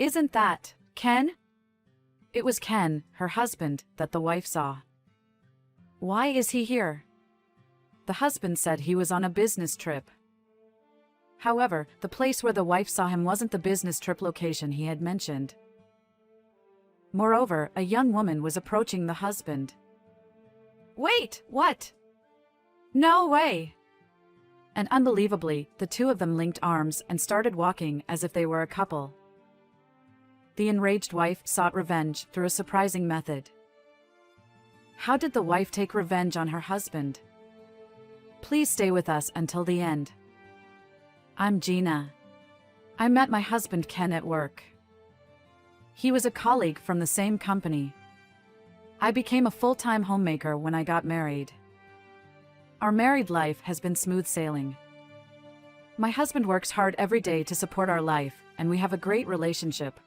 Isn't that Ken? It was Ken, her husband, that the wife saw. Why is he here? The husband said he was on a business trip. However, the place where the wife saw him wasn't the business trip location he had mentioned. Moreover, a young woman was approaching the husband. Wait, what? No way! And unbelievably, the two of them linked arms and started walking as if they were a couple. The enraged wife sought revenge through a surprising method. How did the wife take revenge on her husband? Please stay with us until the end. I'm Gina. I met my husband Ken at work. He was a colleague from the same company. I became a full-time homemaker when I got married. Our married life has been smooth sailing. My husband works hard every day to support our life, and we have a great relationship.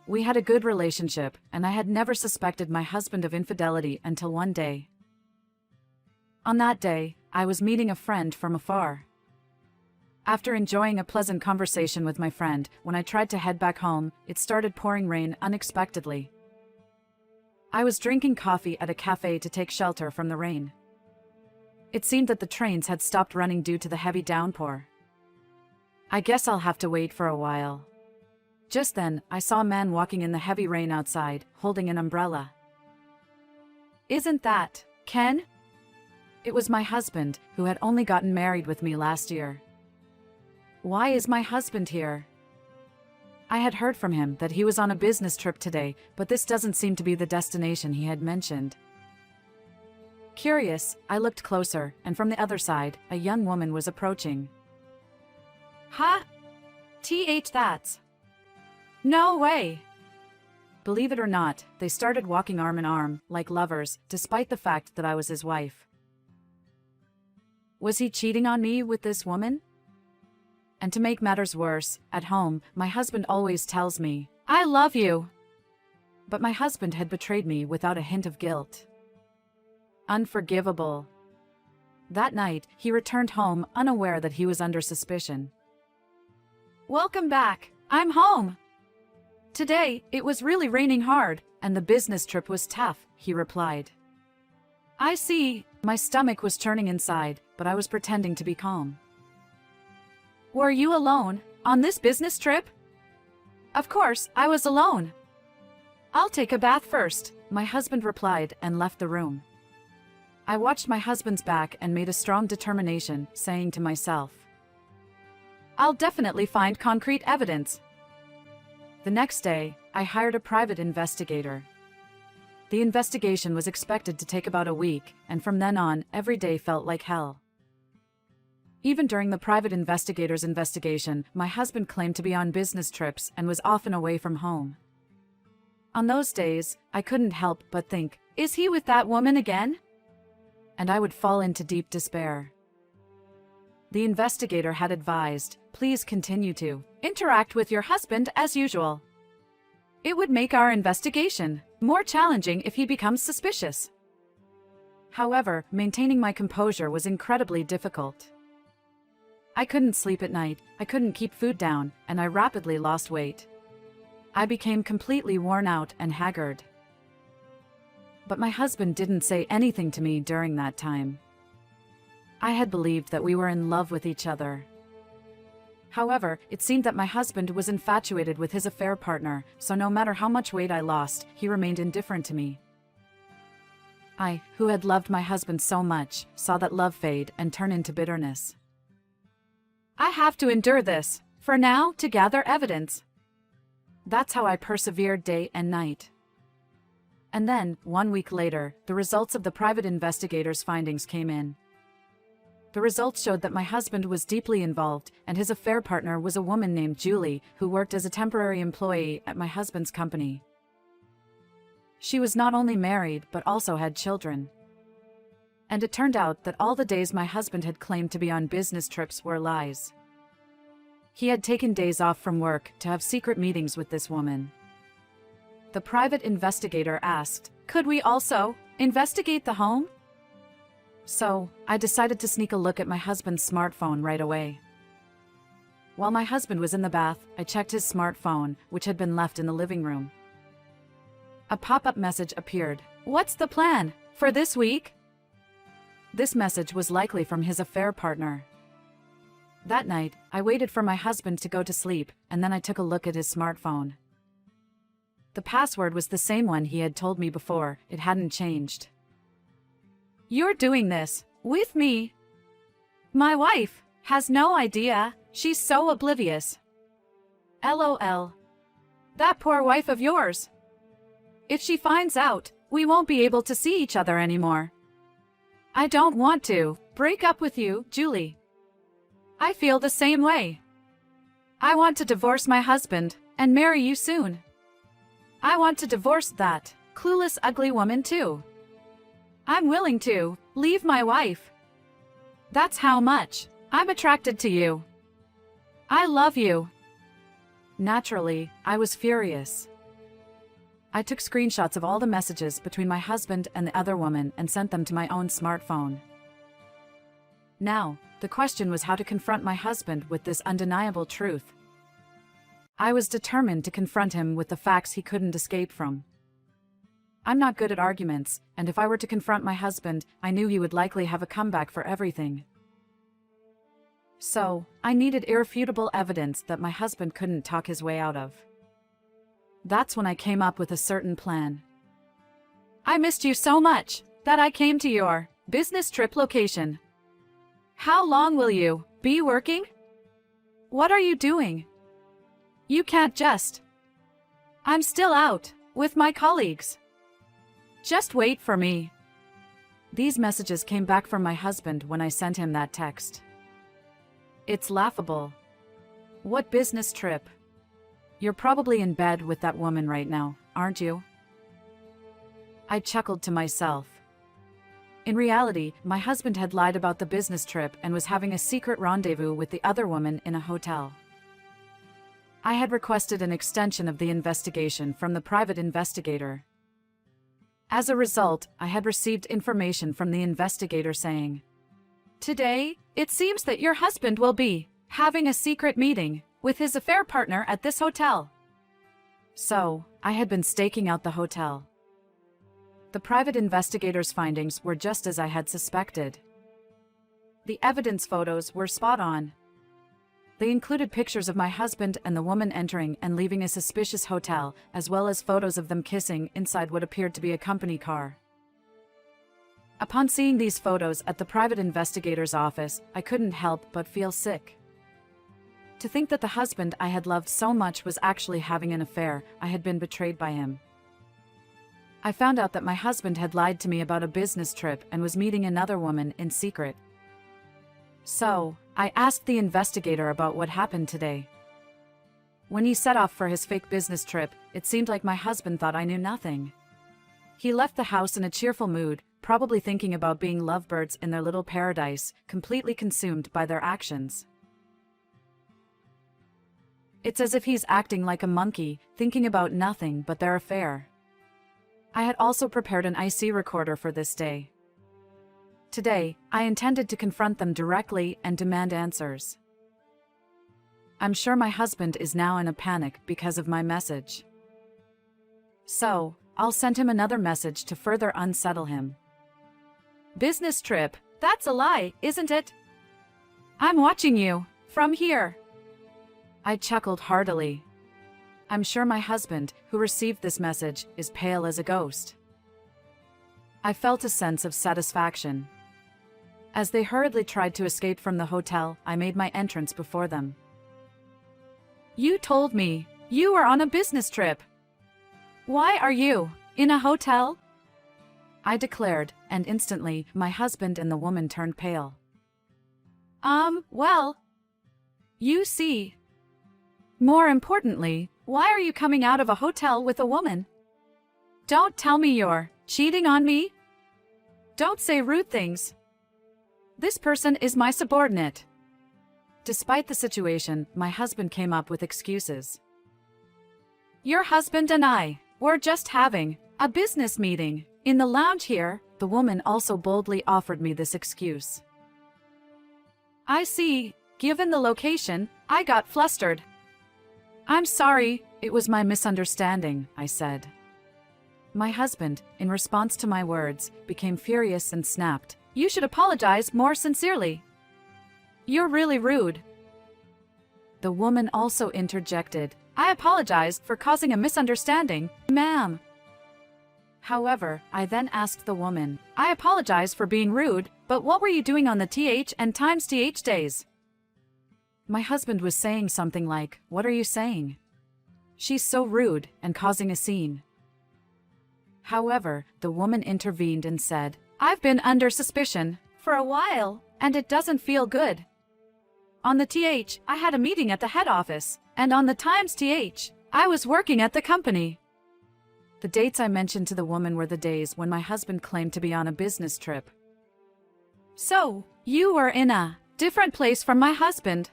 We had a good relationship, and I had never suspected my husband of infidelity until one day. On that day, I was meeting a friend from afar. After enjoying a pleasant conversation with my friend, when I tried to head back home, it started pouring rain unexpectedly. I was drinking coffee at a cafe to take shelter from the rain. It seemed that the trains had stopped running due to the heavy downpour. I guess I'll have to wait for a while. Just then, I saw a man walking in the heavy rain outside, holding an umbrella. Isn't that Ken? It was my husband, who had only gotten married with me last year. Why is my husband here? I had heard from him that he was on a business trip today, but this doesn't seem to be the destination he had mentioned. Curious, I looked closer, and from the other side, a young woman was approaching. Huh? That's... No way! Believe it or not, they started walking arm in arm, like lovers, despite the fact that I was his wife. Was he cheating on me with this woman? And to make matters worse, at home, my husband always tells me, "I love you." But my husband had betrayed me without a hint of guilt. Unforgivable. That night, he returned home unaware that he was under suspicion. Welcome back. I'm home. Today, it was really raining hard, and the business trip was tough, he replied. I see. My stomach was churning inside, but I was pretending to be calm. Were you alone on this business trip? Of course, I was alone. I'll take a bath first, my husband replied and left the room. I watched my husband's back and made a strong determination, saying to myself, I'll definitely find concrete evidence. The next day, I hired a private investigator. The investigation was expected to take about a week, and from then on, every day felt like hell. Even during the private investigator's investigation, my husband claimed to be on business trips and was often away from home. On those days, I couldn't help but think, is he with that woman again? And I would fall into deep despair. The investigator had advised, please continue to interact with your husband as usual. It would make our investigation more challenging if he becomes suspicious. However, maintaining my composure was incredibly difficult. I couldn't sleep at night, I couldn't keep food down, and I rapidly lost weight. I became completely worn out and haggard. But my husband didn't say anything to me during that time. I had believed that we were in love with each other. However, it seemed that my husband was infatuated with his affair partner, so no matter how much weight I lost, he remained indifferent to me. I, who had loved my husband so much, saw that love fade and turn into bitterness. I have to endure this, for now, to gather evidence. That's how I persevered day and night. And then, 1 week later, the results of the private investigator's findings came in. The results showed that my husband was deeply involved, and his affair partner was a woman named Julie, who worked as a temporary employee at my husband's company. She was not only married, but also had children. And it turned out that all the days my husband had claimed to be on business trips were lies. He had taken days off from work to have secret meetings with this woman. The private investigator asked, could we also investigate the home? So, I decided to sneak a look at my husband's smartphone right away. While my husband was in the bath, I checked his smartphone, which had been left in the living room. A pop-up message appeared. "What's the plan for this week?" This message was likely from his affair partner. That night, I waited for my husband to go to sleep, and then I took a look at his smartphone. The password was the same one he had told me before. It hadn't changed. "You're doing this with me? My wife has no idea. She's so oblivious. LOL. That poor wife of yours. If she finds out, we won't be able to see each other anymore. I don't want to break up with you, Julie. I feel the same way. I want to divorce my husband and marry you soon. I want to divorce that clueless, ugly woman too. I'm willing to leave my wife. That's how much I'm attracted to you. I love you." Naturally, I was furious. I took screenshots of all the messages between my husband and the other woman and sent them to my own smartphone. Now, the question was how to confront my husband with this undeniable truth. I was determined to confront him with the facts he couldn't escape from. I'm not good at arguments, and if I were to confront my husband, I knew he would likely have a comeback for everything. So, I needed irrefutable evidence that my husband couldn't talk his way out of. That's when I came up with a certain plan. "I missed you so much that I came to your business trip location. How long will you be working? What are you doing? You can't just. I'm still out with my colleagues. Just wait for me." These messages came back from my husband when I sent him that text. "It's laughable. What business trip? You're probably in bed with that woman right now, aren't you?" I chuckled to myself. In reality, my husband had lied about the business trip and was having a secret rendezvous with the other woman in a hotel. I had requested an extension of the investigation from the private investigator. As a result, I had received information from the investigator saying, "Today, it seems that your husband will be having a secret meeting with his affair partner at this hotel." So, I had been staking out the hotel. The private investigator's findings were just as I had suspected. The evidence photos were spot on. They included pictures of my husband and the woman entering and leaving a suspicious hotel, as well as photos of them kissing inside what appeared to be a company car. Upon seeing these photos at the private investigator's office, I couldn't help but feel sick. To think that the husband I had loved so much was actually having an affair, I had been betrayed by him. I found out that my husband had lied to me about a business trip and was meeting another woman in secret. So, I asked the investigator about what happened today. When he set off for his fake business trip, it seemed like my husband thought I knew nothing. He left the house in a cheerful mood, probably thinking about being lovebirds in their little paradise, completely consumed by their actions. It's as if he's acting like a monkey, thinking about nothing but their affair. I had also prepared an IC recorder for this day. Today, I intended to confront them directly and demand answers. I'm sure my husband is now in a panic because of my message. So, I'll send him another message to further unsettle him. "Business trip, that's a lie, isn't it? I'm watching you from here." I chuckled heartily. I'm sure my husband, who received this message, is pale as a ghost. I felt a sense of satisfaction. As they hurriedly tried to escape from the hotel, I made my entrance before them. "You told me you were on a business trip. Why are you in a hotel?" I declared, and instantly, my husband and the woman turned pale. Well, you see. More importantly, why are you coming out of a hotel with a woman? Don't tell me you're cheating on me. Don't say rude things. This person is my subordinate." Despite the situation, my husband came up with excuses. "Your husband and I were just having a business meeting in the lounge here." The woman also boldly offered me this excuse. "I see. Given the location, I got flustered. I'm sorry, it was my misunderstanding, I said. My husband, in response to my words, became furious and snapped, You should apologize more sincerely. You're really rude. The woman also interjected, I apologize for causing a misunderstanding, ma'am. However, I then asked the woman, I apologize for being rude, but what were you doing on the TH and times TH days? My husband was saying something like, What are you saying? She's so rude and causing a scene. However, the woman intervened and said, I've been under suspicion for a while, and it doesn't feel good. On the TH, I had a meeting at the head office, and on the times TH, I was working at the company. The dates I mentioned to the woman were the days when my husband claimed to be on a business trip. So, you were in a different place from my husband.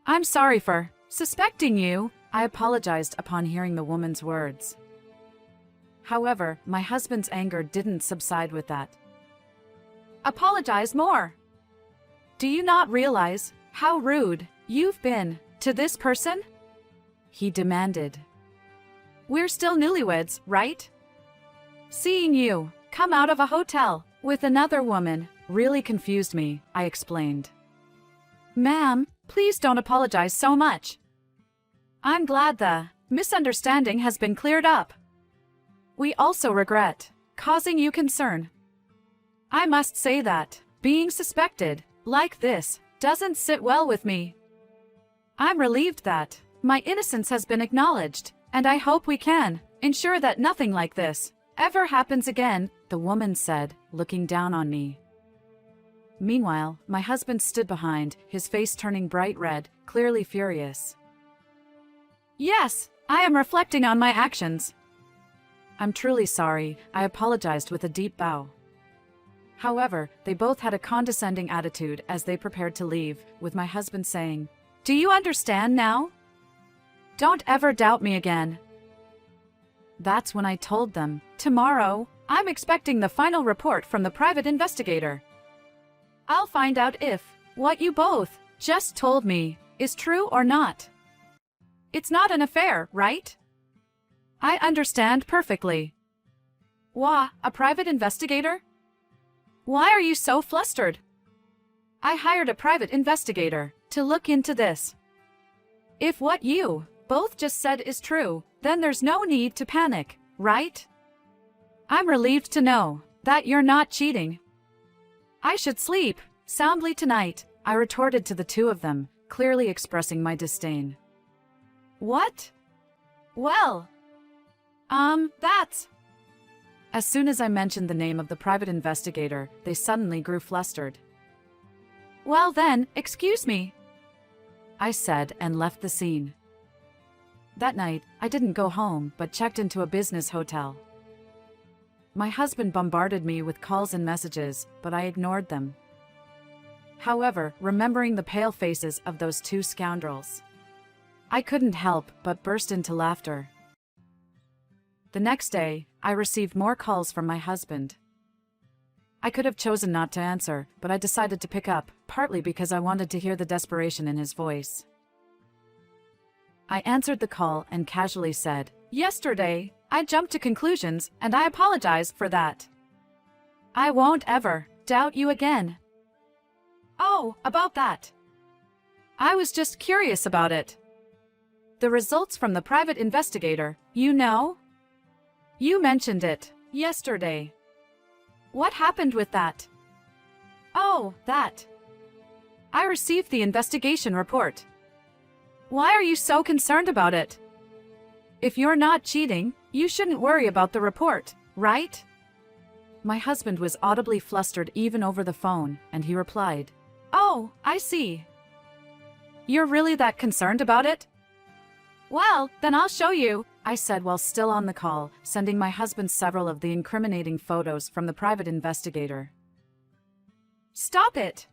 I'm sorry for suspecting you, I apologized upon hearing the woman's words. However, my husband's anger didn't subside with that. Apologize more. Do you not realize how rude you've been to this person? He demanded. We're still newlyweds, right? Seeing you come out of a hotel with another woman really confused me, I explained. Ma'am, please don't apologize so much. I'm glad the misunderstanding has been cleared up. We also regret causing you concern. I must say that being suspected like this doesn't sit well with me. I'm relieved that my innocence has been acknowledged, and I hope we can ensure that nothing like this ever happens again, the woman said, looking down on me. Meanwhile, my husband stood behind, his face turning bright red, clearly furious. Yes, I am reflecting on my actions. I'm truly sorry, I apologized with a deep bow. However, they both had a condescending attitude as they prepared to leave, with my husband saying, Do you understand now? Don't ever doubt me again. That's when I told them, Tomorrow, I'm expecting the final report from the private investigator. I'll find out if what you both just told me is true or not. It's not an affair, right? I understand perfectly. Wah, a private investigator? Why are you so flustered? I hired a private investigator to look into this. If what you both just said is true, then there's no need to panic, right? I'm relieved to know that you're not cheating. I should sleep soundly tonight, I retorted to the two of them, clearly expressing my disdain. What? Well, that's... As soon as I mentioned the name of the private investigator, they suddenly grew flustered. Well then, excuse me, I said and left the scene. That night, I didn't go home but checked into a business hotel. My husband bombarded me with calls and messages, but I ignored them. However, remembering the pale faces of those two scoundrels, I couldn't help but burst into laughter. The next day, I received more calls from my husband. I could have chosen not to answer, but I decided to pick up, partly because I wanted to hear the desperation in his voice. I answered the call and casually said, Yesterday, I jumped to conclusions, and I apologize for that. I won't ever doubt you again. Oh, about that. I was just curious about it. The results from the private investigator, you know? You mentioned it yesterday. What happened with that? Oh, that. I received the investigation report. Why are you so concerned about it? If you're not cheating, you shouldn't worry about the report, right? My husband was audibly flustered even over the phone, and he replied, Oh, I see. You're really that concerned about it? Well, then I'll show you, I said while still on the call, sending my husband several of the incriminating photos from the private investigator. Stop it!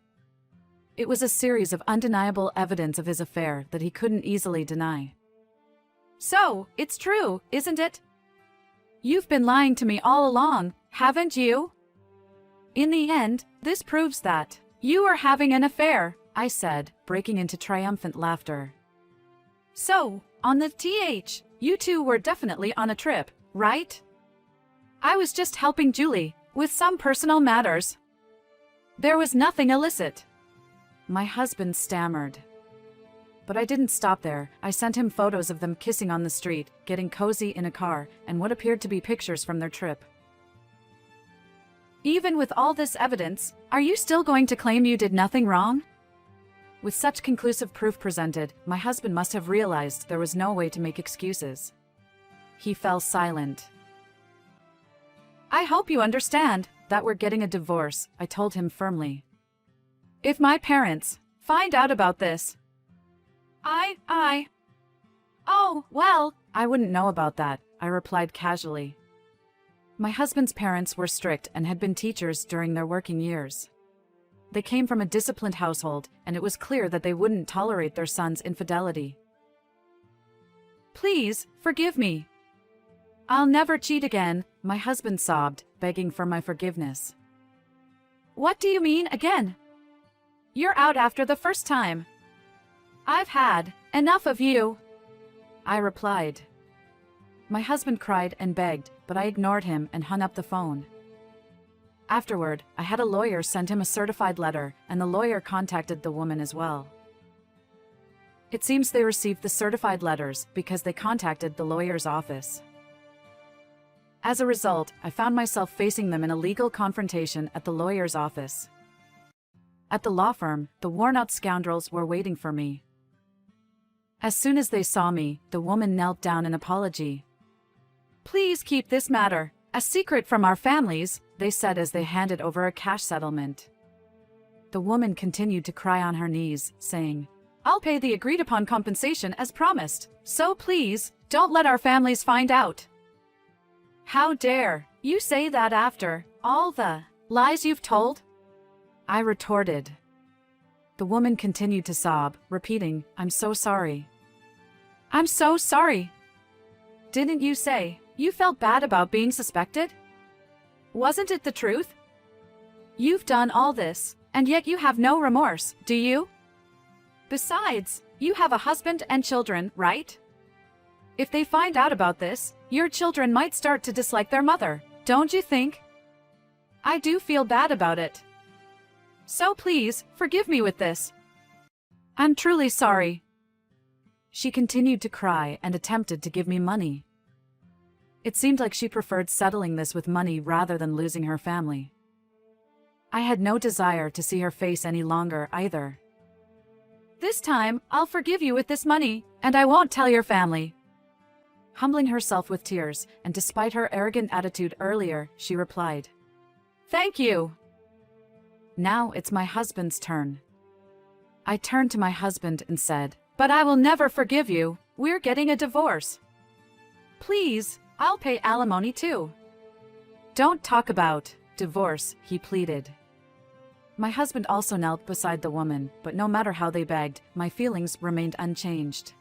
It was a series of undeniable evidence of his affair that he couldn't easily deny. So, it's true, isn't it? You've been lying to me all along, haven't you? In the end, this proves that you are having an affair I said, breaking into triumphant laughter. So, on the TH, you two were definitely on a trip, right? I was just helping Julie with some personal matters. There was nothing illicit. My husband stammered. But I didn't stop there. I sent him photos of them kissing on the street, getting cozy in a car, and what appeared to be pictures from their trip. Even with all this evidence, are you still going to claim you did nothing wrong? With such conclusive proof presented, my husband must have realized there was no way to make excuses. He fell silent. I hope you understand that we're getting a divorce, I told him firmly. If my parents find out about this, Oh, well, I wouldn't know about that, I replied casually. My husband's parents were strict and had been teachers during their working years. They came from a disciplined household, and it was clear that they wouldn't tolerate their son's infidelity. Please, forgive me. I'll never cheat again, my husband sobbed, begging for my forgiveness. What do you mean, again? You're out after the first time. I've had enough of you, I replied. My husband cried and begged, but I ignored him and hung up the phone. Afterward, I had a lawyer send him a certified letter, and the lawyer contacted the woman as well. It seems they received the certified letters because they contacted the lawyer's office. As a result, I found myself facing them in a legal confrontation at the lawyer's office. At the law firm, the worn-out scoundrels were waiting for me. As soon as they saw me, the woman knelt down in apology. Please keep this matter a secret from our families, they said as they handed over a cash settlement. The woman continued to cry on her knees, saying, I'll pay the agreed-upon compensation as promised, so please, don't let our families find out. How dare you say that after all the lies you've told? I retorted. The woman continued to sob, repeating, I'm so sorry. I'm so sorry. Didn't you say you felt bad about being suspected? Wasn't it the truth? You've done all this, and yet you have no remorse, do you? Besides, you have a husband and children, right? If they find out about this, your children might start to dislike their mother, don't you think? I do feel bad about it. So please, forgive me with this. I'm truly sorry. She continued to cry and attempted to give me money. It seemed like she preferred settling this with money rather than losing her family. I had no desire to see her face any longer either. This time, I'll forgive you with this money, and I won't tell your family. Humbling herself with tears, and despite her arrogant attitude earlier, she replied, Thank you. Now it's my husband's turn. I turned to my husband and said, But I will never forgive you. We're getting a divorce. Please, I'll pay alimony too. Don't talk about divorce, he pleaded. My husband also knelt beside the woman, but no matter how they begged, my feelings remained unchanged.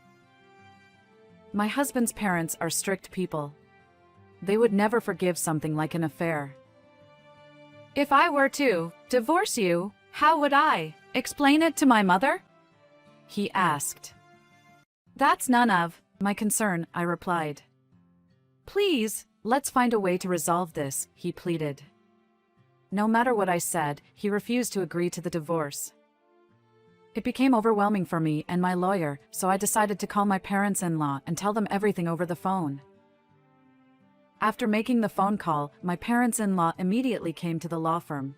My husband's parents are strict people. They would never forgive something like an affair. If I were to divorce you, how would I explain it to my mother? He asked. That's none of my concern, I replied. Please, let's find a way to resolve this, he pleaded. No matter what I said, he refused to agree to the divorce. It became overwhelming for me and my lawyer, so I decided to call my parents-in-law and tell them everything over the phone. After making the phone call, my parents-in-law immediately came to the law firm.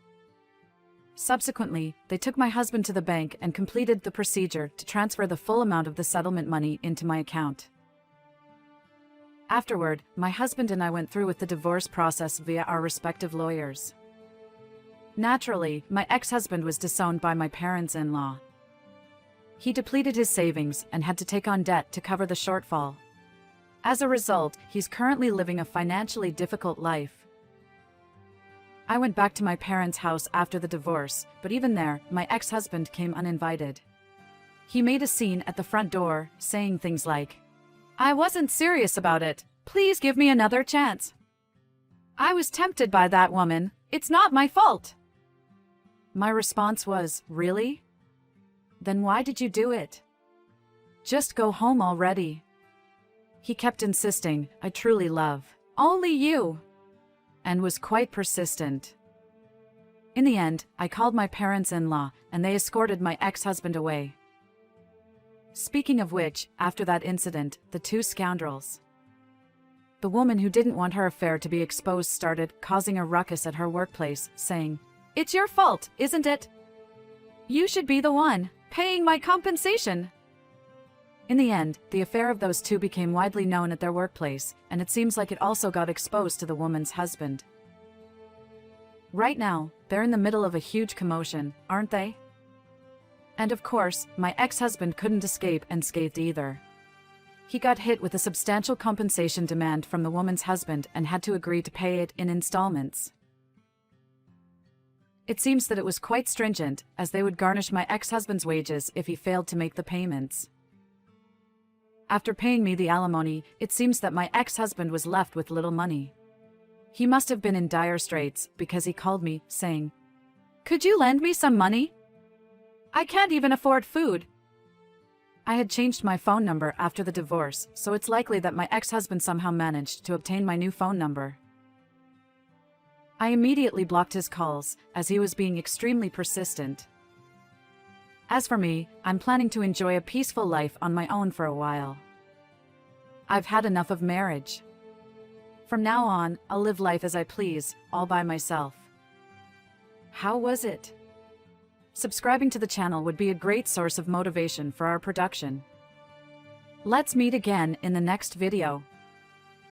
Subsequently, they took my husband to the bank and completed the procedure to transfer the full amount of the settlement money into my account. Afterward, my husband and I went through with the divorce process via our respective lawyers. Naturally, my ex-husband was disowned by my parents-in-law. He depleted his savings and had to take on debt to cover the shortfall. As a result, he's currently living a financially difficult life. I went back to my parents' house after the divorce, but even there, my ex-husband came uninvited. He made a scene at the front door, saying things like, I wasn't serious about it. Please give me another chance. I was tempted by that woman. It's not my fault. My response was, really? Then why did you do it? Just go home already. He kept insisting, I truly love only you, and was quite persistent. In the end, I called my parents-in-law, and they escorted my ex-husband away. Speaking of which, after that incident, the two scoundrels. The woman who didn't want her affair to be exposed started causing a ruckus at her workplace, saying, "It's your fault, isn't it? You should be the one paying my compensation." In the end, the affair of those two became widely known at their workplace, and it seems like it also got exposed to the woman's husband. Right now, they're in the middle of a huge commotion, aren't they? And of course, my ex-husband couldn't escape unscathed either. He got hit with a substantial compensation demand from the woman's husband and had to agree to pay it in installments. It seems that it was quite stringent, as they would garnish my ex-husband's wages if he failed to make the payments. After paying me the alimony, it seems that my ex-husband was left with little money. He must have been in dire straits because he called me, saying, "Could you lend me some money? I can't even afford food." I had changed my phone number after the divorce, so it's likely that my ex-husband somehow managed to obtain my new phone number. I immediately blocked his calls, as he was being extremely persistent. As for me, I'm planning to enjoy a peaceful life on my own for a while. I've had enough of marriage. From now on, I'll live life as I please, all by myself. How was it? Subscribing to the channel would be a great source of motivation for our production. Let's meet again in the next video.